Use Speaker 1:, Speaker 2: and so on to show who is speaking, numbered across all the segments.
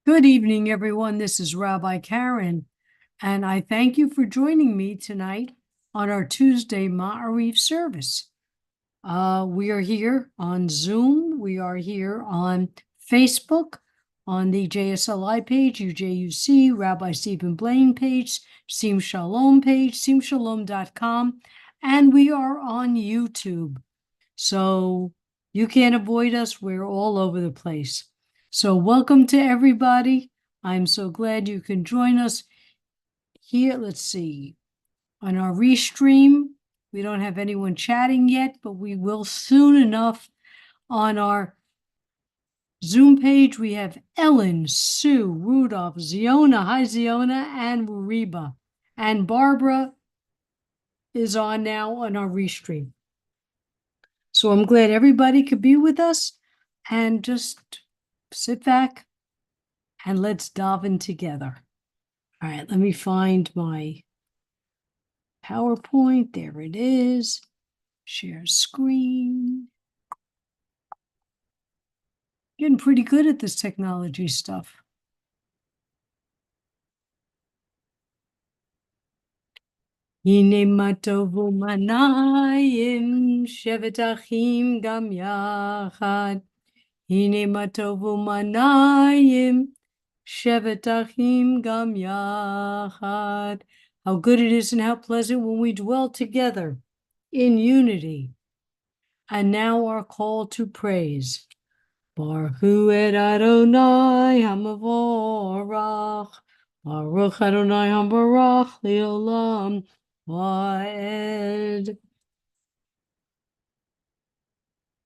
Speaker 1: Good evening, everyone. This is Rabbi Karen, and I thank you for joining me tonight on our Tuesday Ma'ariv service. We are here on Zoom. We are here on Facebook, on the JSLI page, UJUC, Rabbi Stephen Blaine page, Sim Shalom page, simshalom.com, and we are on YouTube. So you can't avoid us. We're all over the place. So welcome to everybody. I'm so glad you can join us here. Let's see. On our restream, we don't have anyone chatting yet, but we will soon enough. On our Zoom page, we have Ellen, Sue, Rudolph, Ziona, hi Ziona, and Reba. And Barbara is on now on our restream. So I'm glad everybody could be with us and just sit back and let's dive in together. All right, let me find my PowerPoint. There it is. Share screen. Getting pretty good at this technology stuff. Hine matovu manayim shevet achim gam yachad. Hine matovu manayim shevet achim gam yachad. How good it is and how pleasant when we dwell together in unity. And now our call to praise. Baruch et Adonai hamavorach. Baruch Adonai hamarach leolam va'ed.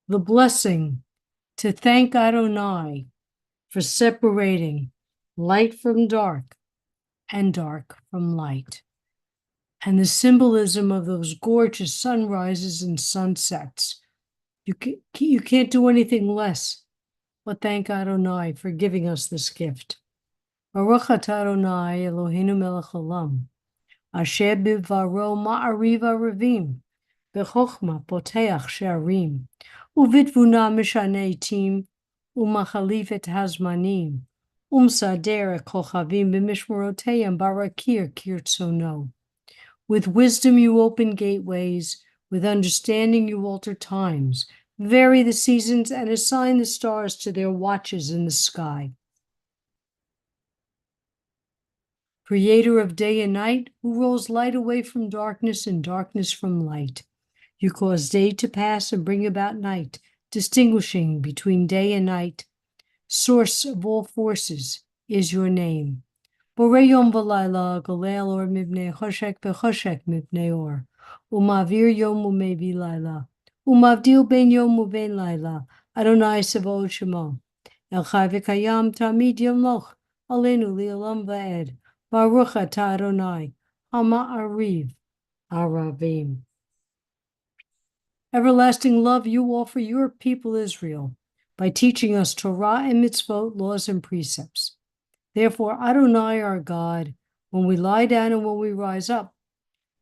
Speaker 1: The blessing to thank Adonai for separating light from dark and dark from light, and the symbolism of those gorgeous sunrises and sunsets. You can't do anything less but thank Adonai for giving us this gift. Baruch atah Adonai Eloheinu melech haolam, asher bivaro ma'ariv arivim, b'chochma poteach she'arim, uvitvuna mishaneh tim, umachalif et hazmanim, umsader et kochavim b'mishmoroteyam barakir kirtzono. With wisdom you open gateways, with understanding you alter times, vary the seasons, and assign the stars to their watches in the sky. Creator of day and night, who rolls light away from darkness and darkness from light. You cause day to pass and bring about night, distinguishing between day and night. Source of all forces is your name. Borei yom v'layla, golel or mibnei choshek v'choshek mibnei or, umavir yom umevi layla, umavdil ben yom uben layla, Adonai Savaot Shemo, El Chai v'kayam tamid yomloch, alenu li'olam va'ed, Baruch atah Adonai, ha'ma'ariv aravim. Everlasting love you offer your people Israel by teaching us Torah and mitzvot, laws and precepts. Therefore, Adonai our God, when we lie down and when we rise up,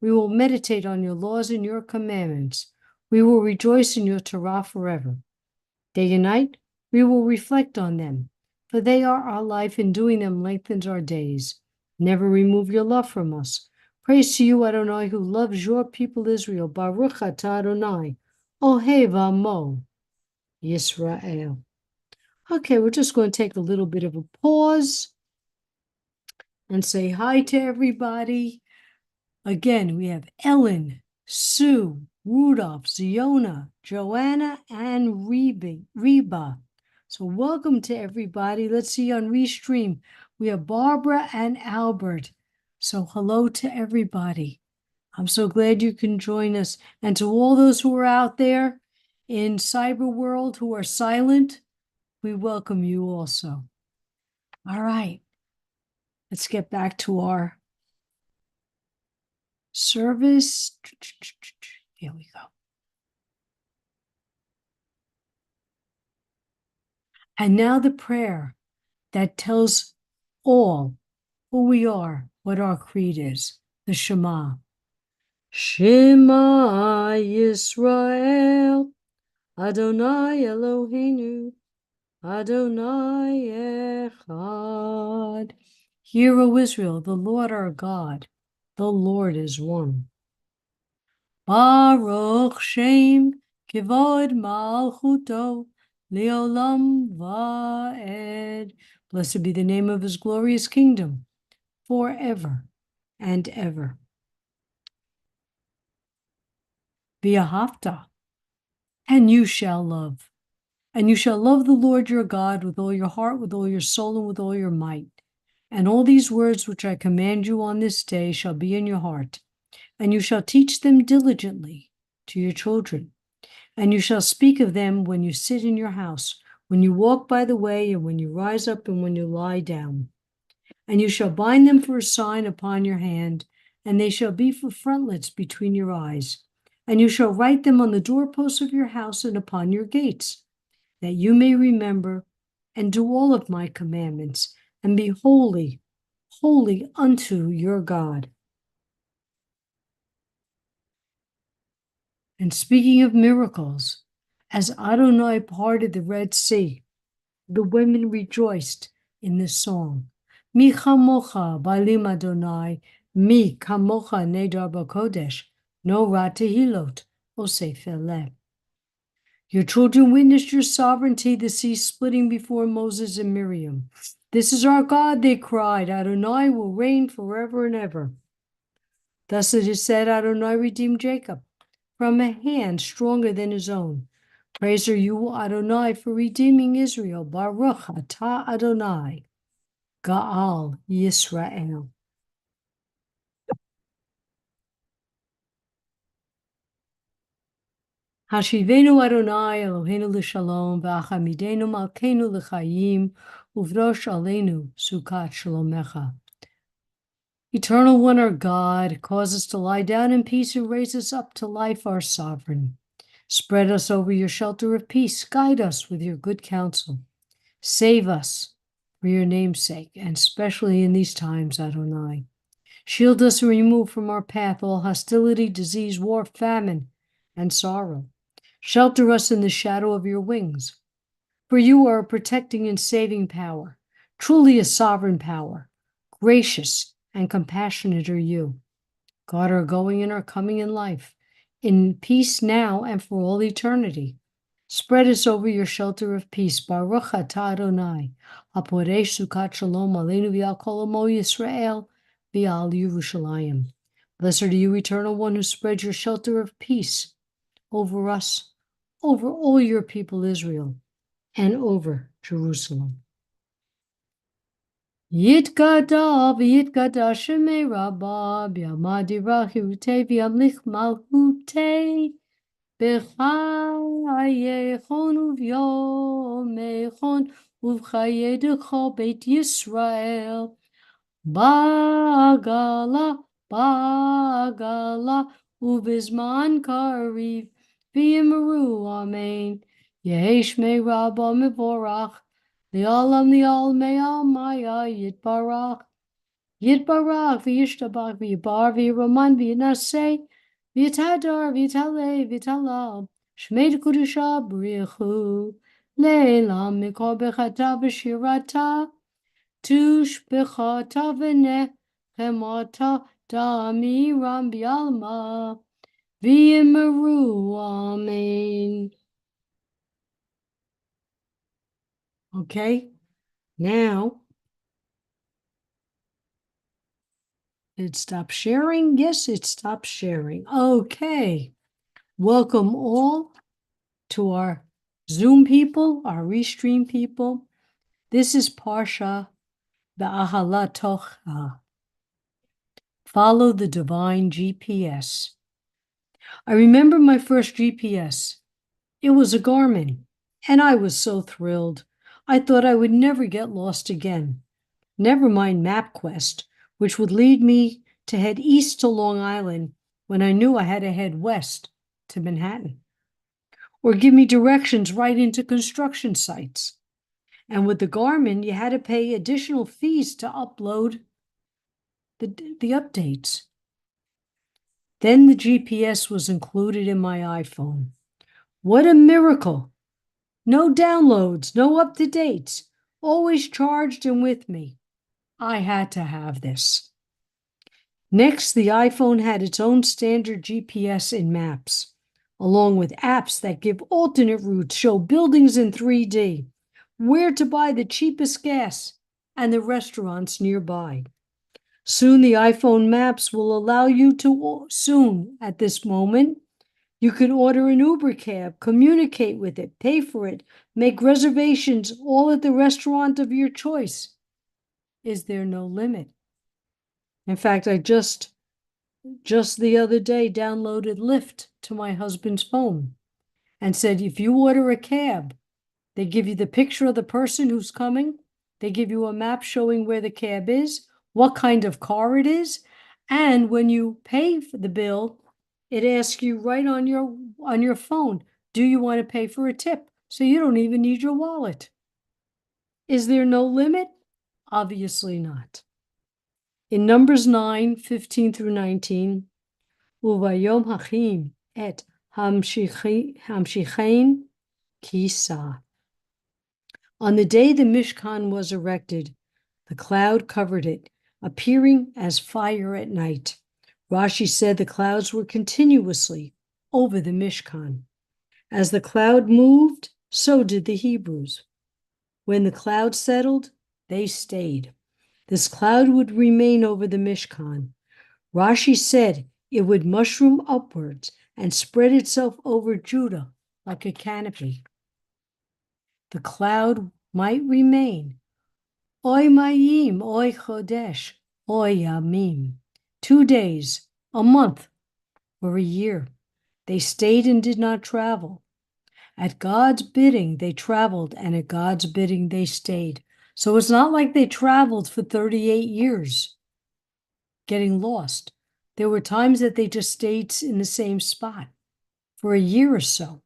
Speaker 1: we will meditate on your laws and your commandments. We will rejoice in your Torah forever. Day and night, we will reflect on them, for they are our life, and doing them lengthens our days. Never remove your love from us. Praise to you, Adonai, who loves your people Israel. Baruch atah Adonai, Ohev Amo Yisrael. Okay, we're just going to take a little bit of a pause and say hi to everybody. Again, we have Ellen, Sue, Rudolph, Ziona, Joanna, and Reba. So welcome to everybody. Let's see on Restream. We have Barbara and Albert. So hello to everybody. I'm so glad you can join us. And to all those who are out there in cyber world who are silent, we welcome you also. All right. Let's get back to our service. Here we go. And now the prayer that tells all who we are, what our creed is, the Shema. Shema Yisrael, Adonai Eloheinu, Adonai Echad. Hear, O Israel, the Lord our God, the Lord is one. Baruch Shem Kivod Malchuto Leolam Vaed. Blessed be the name of his glorious kingdom, forever and ever. V'ahavta, and you shall love. And you shall love the Lord your God with all your heart, with all your soul, and with all your might. And all these words which I command you on this day shall be in your heart, and you shall teach them diligently to your children. And you shall speak of them when you sit in your house, when you walk by the way, and when you rise up, and when you lie down. And you shall bind them for a sign upon your hand, and they shall be for frontlets between your eyes. And you shall write them on the doorposts of your house and upon your gates, that you may remember and do all of my commandments, and be holy, holy unto your God. And speaking of miracles, as Adonai parted the Red Sea, the women rejoiced in this song. Mi chamocha balim Adonai, mi kamocha nedar b'kodesh, no ra tehilot, osef eleh. Your children witnessed your sovereignty, the sea splitting before Moses and Miriam. This is our God, they cried. Adonai will reign forever and ever. Thus it is said, Adonai redeemed Jacob from a hand stronger than his own. Praise are you, Adonai, for redeeming Israel. Baruch atah Adonai, Gaal Yisrael. Hashivenu Adonai Eloheinu l'shalom, v'achamidenu malkeinu l'chayim, uvrosh aleinu sukat shalomecha. Eternal One, our God, cause us to lie down in peace and raise us up to life, our sovereign. Spread us over your shelter of peace. Guide us with your good counsel. Save us for your name's sake, and especially in these times, Adonai. Shield us and remove from our path all hostility, disease, war, famine, and sorrow. Shelter us in the shadow of your wings. For you are a protecting and saving power, truly a sovereign power. Gracious and compassionate are you. God, our going and our coming in life, in peace now and for all eternity. Spread us over your shelter of peace. Baruch atah Adonai, haporei sukat shalom aleinu v'al kol amo Yisrael v'al Yerushalayim. Blessed are you, Eternal One, who spread your shelter of peace over us, over all your people Israel, and over Jerusalem. Yitkada v'yitkada shemei rabba b'yamadi rachirute v'yamlich malchute b'chayechon uv'yomechon uv'chayedecho beit Yisrael ba'agala uv'zman kariv v'yimeru amen yehi shmei rabba mevorach Li'olam li'ol maya yitbarach v'yishtabach v'yibar v'yiraman v'yinaseh v'yitadar v'yitaleh v'yitalal shmei kudusha b'richu le'elam mikol bechata v'shirata tush bechata v'nechemata da'amiram b'yalma v'yimeru amen. Okay, now it stopped sharing. Yes, it stopped sharing. Okay. Welcome all to our Zoom people, our Restream people. This is Parsha Ba'ahalatocha. Follow the divine GPS. I remember my first GPS. It was a Garmin, and I was so thrilled. I thought I would never get lost again. Never mind MapQuest, which would lead me to head east to Long Island when I knew I had to head west to Manhattan, or give me directions right into construction sites. And with the Garmin, you had to pay additional fees to upload the updates. Then the GPS was included in my iPhone. What a miracle! No downloads, no up-to-dates, always charged and with me. I had to have this. Next, the iPhone had its own standard GPS in maps, along with apps that give alternate routes, show buildings in 3D, where to buy the cheapest gas, and the restaurants nearby. Soon the iPhone maps will allow you to, at this moment, you can order an Uber cab, communicate with it, pay for it, make reservations, all at the restaurant of your choice. Is there no limit? In fact, I just the other day downloaded Lyft to my husband's phone and said, if you order a cab, they give you the picture of the person who's coming. They give you a map showing where the cab is, what kind of car it is. And when you pay for the bill, it asks you right on your phone, do you want to pay for a tip? So you don't even need your wallet. Is there no limit? Obviously not. In Numbers 9:15 through 19, Uvayom hachim et hamshichein kisa. On the day the Mishkan was erected, the cloud covered it, appearing as fire at night. Rashi said the clouds were continuously over the Mishkan. As the cloud moved, so did the Hebrews. When the cloud settled, they stayed. This cloud would remain over the Mishkan. Rashi said it would mushroom upwards and spread itself over Judah like a canopy. The cloud might remain. Oy mayim, oy chodesh, oy yamim. 2 days, a month, or a year. They stayed and did not travel. At God's bidding, they traveled, and at God's bidding, they stayed. So it's not like they traveled for 38 years, getting lost. There were times that they just stayed in the same spot for a year or so.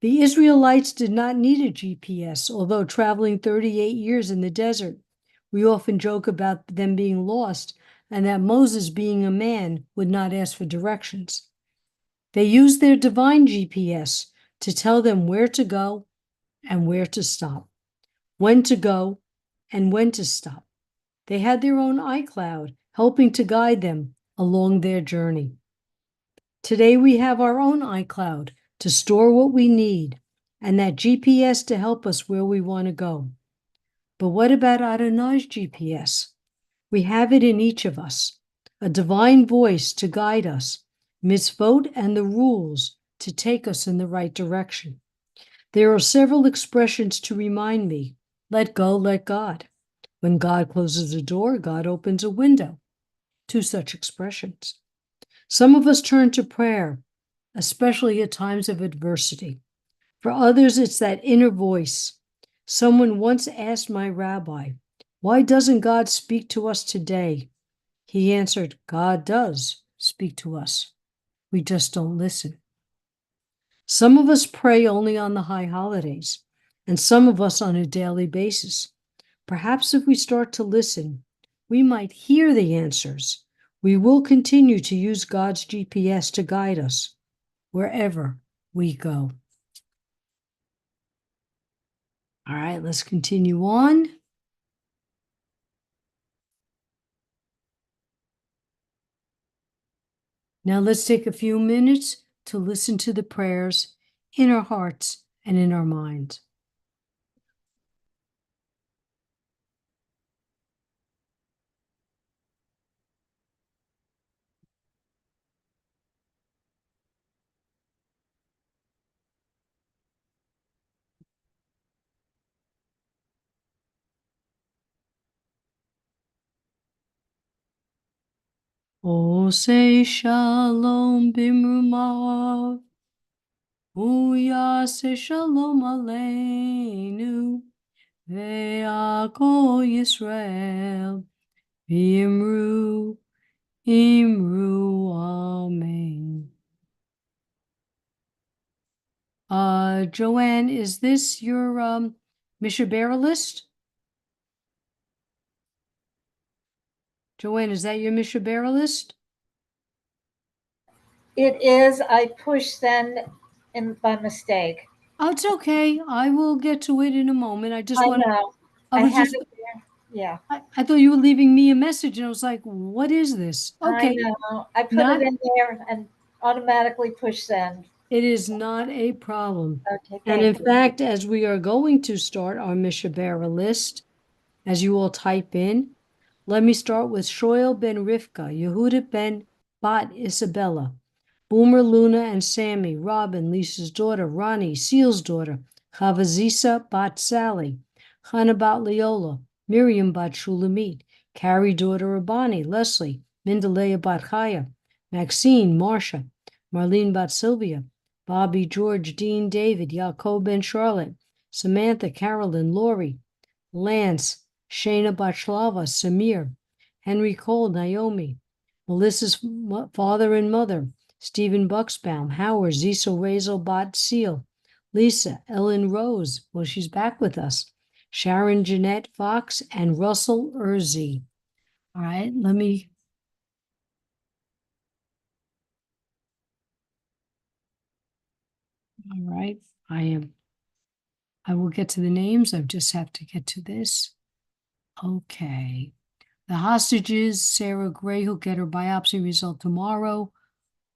Speaker 1: The Israelites did not need a GPS, although traveling 38 years in the desert. We often joke about them being lost and that Moses, being a man, would not ask for directions. They used their divine GPS to tell them where to go and where to stop, when to go and when to stop. They had their own iCloud, helping to guide them along their journey. Today we have our own iCloud to store what we need, and that GPS to help us where we want to go. But what about Adonai's GPS? We have it in each of us, a divine voice to guide us, mitzvot and the rules to take us in the right direction. There are several expressions to remind me, let go, let God. When God closes a door, God opens a window. 2 such expressions. Some of us turn to prayer, especially at times of adversity. For others, it's that inner voice. Someone once asked my rabbi, why doesn't God speak to us today? He answered, God does speak to us. We just don't listen. Some of us pray only on the high holidays, and some of us on a daily basis. Perhaps if we start to listen, we might hear the answers. We will continue to use God's GPS to guide us wherever we go. All right, let's continue on. Now let's take a few minutes to listen to the prayers in our hearts and in our minds. O say shalom bimrumav, Uyase shalom aleinu, ve'ako Yisrael, v'imru, imru, amen. Joanne, is this your Mishabera list? Joanne, is that your Mishabera list?
Speaker 2: It is. I pushed send by mistake.
Speaker 1: Oh, it's okay. I will get to it in a moment. I just
Speaker 2: I
Speaker 1: want,
Speaker 2: know.
Speaker 1: I
Speaker 2: I
Speaker 1: was
Speaker 2: had
Speaker 1: just,
Speaker 2: it there. Yeah,
Speaker 1: I thought you were leaving me a message and I was like, what is this?
Speaker 2: I
Speaker 1: Okay,
Speaker 2: know. I put it
Speaker 1: not,
Speaker 2: in there and automatically push send.
Speaker 1: it is not a problem.
Speaker 2: Okay,
Speaker 1: And in
Speaker 2: thank you.
Speaker 1: fact, as we are going to start our Mishabara list, as you all type in, let me start with Shoel ben Rivka, Yehuda ben Bat Isabella, Boomer, Luna, and Sammy, Robin, Lisa's daughter, Ronnie, Seal's daughter, Chavazisa bat Sally, Hannah bat Leola, Miriam bat Shulamit, Carrie, daughter of Bonnie, Leslie, Mindalea bat Chaya, Maxine, Marcia, Marlene bat Sylvia, Bobby, George, Dean, David, Yaakov ben Charlotte, Samantha, Carolyn, Lori, Lance, Shayna Bachlava, Samir, Henry Cole, Naomi, Melissa's father and mother, Stephen Bucksbaum, Howard, Ziso Razel Bot Seal, Lisa, Ellen Rose, well, she's back with us, Sharon Jeanette Fox, and Russell Urzi. All right, let me. All right, I will get to the names. I just have to get to this. Okay. The hostages, Sarah Gray, who'll get her biopsy result tomorrow,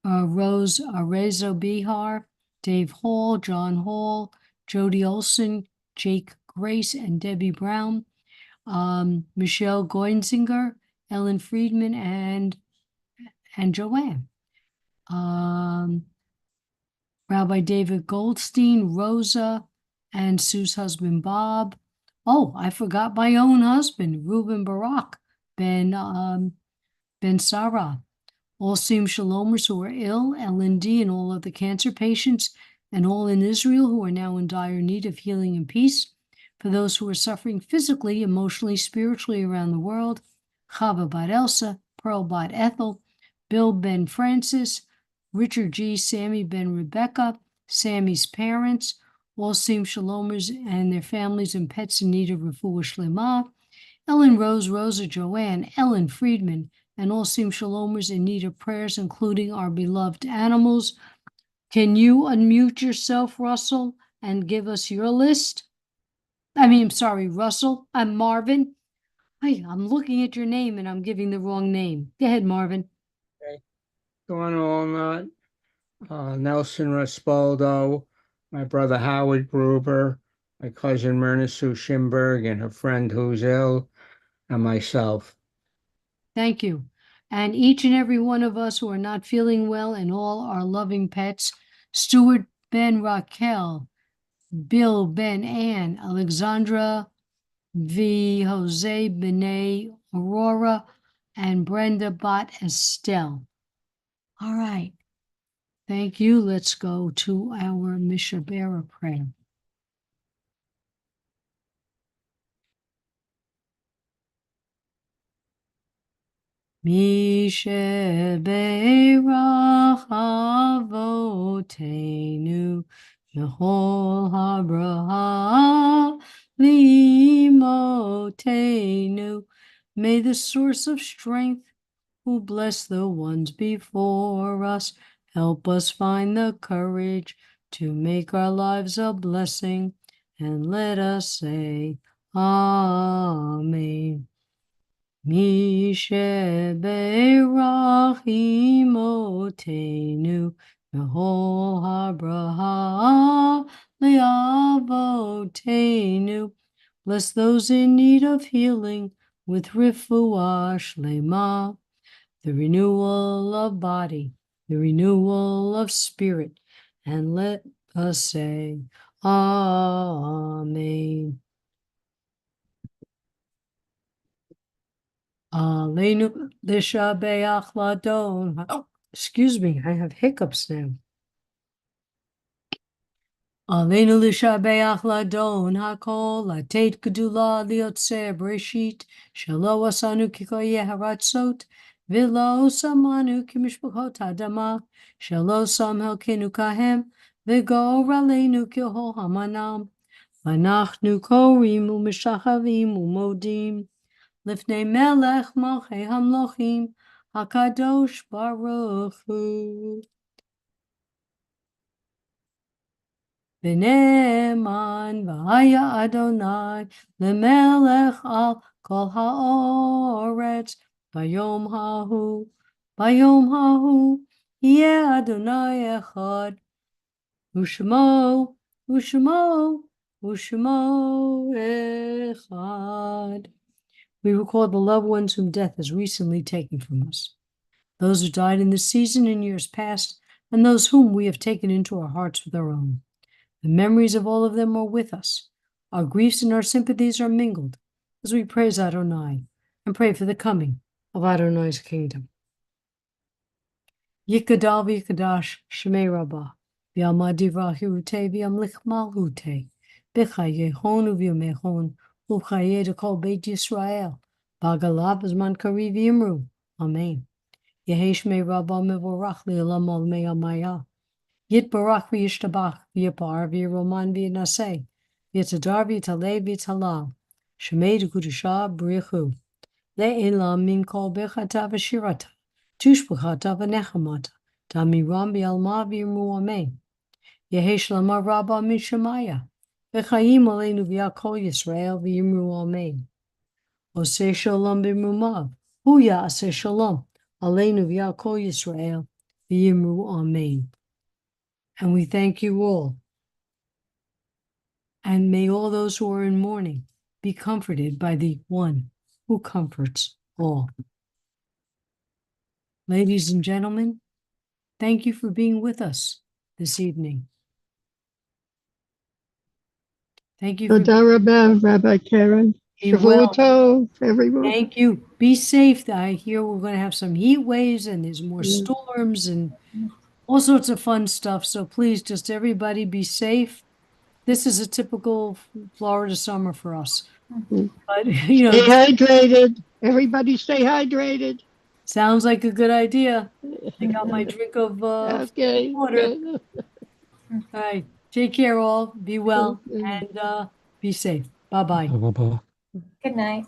Speaker 1: Rose Arezzo Bihar, Dave Hall, John Hall, Jody Olson, Jake Grace, and Debbie Brown, Michelle Goinzinger, Ellen Friedman, and Joanne. Rabbi David Goldstein, Rosa, and Sue's husband Bob. Oh, I forgot my own husband, Reuben Barak, Ben Sarah. All Sim Shalomers who are ill, LND, and all other cancer patients, and all in Israel who are now in dire need of healing and peace. For those who are suffering physically, emotionally, spiritually around the world, Chava Bat Elsa, Pearl Bat Ethel, Bill Ben Francis, Richard G. Sammy Ben Rebecca, Sammy's parents, all Sim Shalomers and their families and pets in need of refuah shlema, Ellen Rose, Rosa Joanne, Ellen Friedman, and all Sim Shalomers in need of prayers, including our beloved animals. Can you unmute yourself, Russell, and give us your list? Sorry, Russell. I'm Marvin. Hey, I'm looking at your name and I'm giving the wrong name. Go ahead, Marvin.
Speaker 3: Okay. Going on, Nelson Raspoldo, my brother Howard Gruber, my cousin Myrna Sue Schimberg, and her friend who's ill, and myself.
Speaker 1: Thank you. And each and every one of us who are not feeling well and all our loving pets, Stuart Ben Raquel, Bill Ben Ann, Alexandra V. Jose Benet Aurora, and Brenda Bot Estelle. All right. Thank you. Let's go to our Mishabera prayer. Mishabera Avotenu Yehol Habraha Limotenu. May the source of strength, who bless the ones before us, help us find the courage to make our lives a blessing, and let us say, Amen. Misheberachimotenu Mehol Habraha Leavotenu. Bless those in need of healing with refuah shlema, the renewal of body, the renewal of spirit, and let us say, Amen. Aleinu lishabeach ladon. Oh, excuse me, I have hiccups now. Aleinu lishabeach ladon hakol latet gedula liotzer breshit shelo asanu kikoye haratzot v'lo samanu kimishpachot adama shelo sam helkenu kahem v'gor aleinu kihol hamanam v'anachnu korim u'mishachavim u'modim Lifnei Melech Malchei Hamlochim Hakadosh Baruch Hu. V'ne'eman v'haya Adonai lemelech al kol ha'oretz bayom hahu yeh Adonai echad u'shmo echad. We recall the loved ones whom death has recently taken from us, those who died in this season and years past, and those whom we have taken into our hearts with our own. The memories of all of them are with us. Our griefs and our sympathies are mingled as we praise Adonai and pray for the coming of Adonai's kingdom. Yikadal v'yikadash Shemei Rabbah v'yalma divra hirute v'yamlich malhute b'chayehon u'v'yamehon u'chayeh dekol Beit Yisrael b'agalav azman kari v'yimru. Amen. Yehi Shemei Rabbah mevorach li'olam olmei amaya. Yitbarach v'yishtabach v'yipar v'yiroman v'yinaseh v'yitadar v'yitaleh v'yitalal Shemei dekudusha b'richu le'elam min kol bechata v'shirata tushbachata v'nechamata damiram v'yalma v'yimru amen. Yehi shlama rabba min shemaya v'chayim aleinu v'yakol Yisrael v'yimru amen. Oseh shalom b'mrumav hu ya'aseh shalom aleinu v'yakol Yisrael v'yimru amen. And we thank you all. And may all those who are in mourning be comforted by the one who comforts all. Ladies and gentlemen, thank you for being with us this evening. Thank you for
Speaker 4: Toda Rabba, Rabbi Karen.
Speaker 1: being well.
Speaker 4: Shavua Tov, everyone.
Speaker 1: Thank you. Be safe. I hear we're going to have some heat waves and there's more
Speaker 4: Yeah.
Speaker 1: storms and all sorts of fun stuff. So please, just everybody be safe. This is a typical Florida summer for us.
Speaker 4: Mhm.
Speaker 1: But,
Speaker 4: Stay hydrated. Everybody stay hydrated.
Speaker 1: sounds like a good idea. I got my drink of
Speaker 4: Okay.
Speaker 1: water.
Speaker 4: Good.
Speaker 1: All right. Take care, all. Be well
Speaker 4: Okay.
Speaker 1: and be safe. Bye-bye.
Speaker 2: Good night.